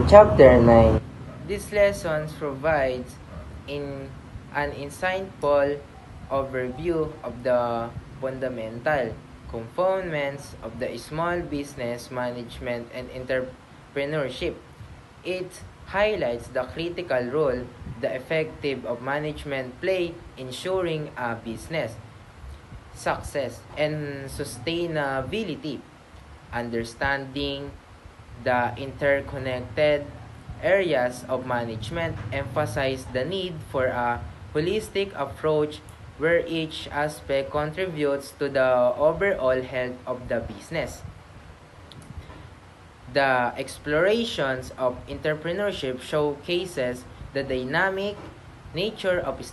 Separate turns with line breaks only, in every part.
Chapter 9. This lesson provides in an insightful overview of the fundamental components of the small business management and entrepreneurship. It highlights the critical role the effective of management play in ensuring a business success and sustainability. Understanding the interconnected areas of management emphasize the need for a holistic approach where each aspect contributes to the overall health of the business. The explorations of entrepreneurship showcases the dynamic nature of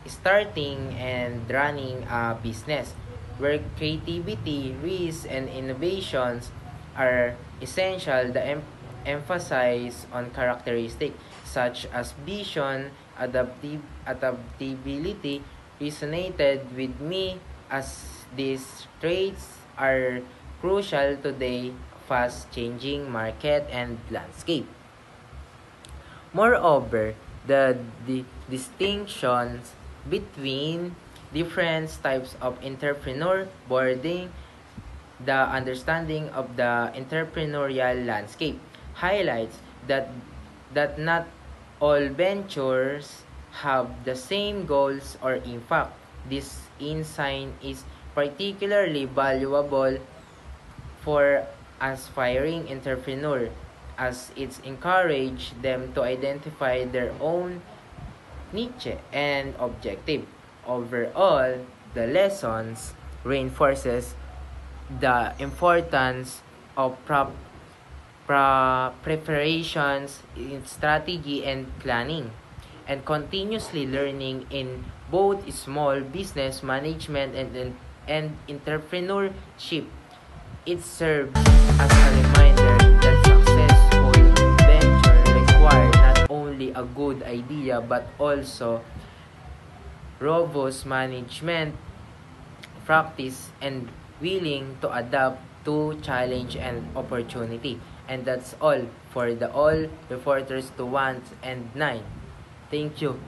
starting and running a business, where creativity, risk, and innovations are essential. The emphasis on characteristics such as vision, adaptability resonated with me as these traits are crucial today fast-changing market and landscape. Moreover, the distinctions between different types of entrepreneur boarding, the understanding of the entrepreneurial landscape highlights that not all ventures have the same goals or impact. This insight is particularly valuable for aspiring entrepreneur as it encourages them to identify their own niche and objective. Overall, the lessons reinforces the importance of preparations in strategy and planning and continuously learning in both small business management and entrepreneurship. It serves as a reminder that successful venture require not only a good idea but also robust management practice and willing to adapt to challenge and opportunity. And that's all for the all reporters to 1 and 9. Thank you.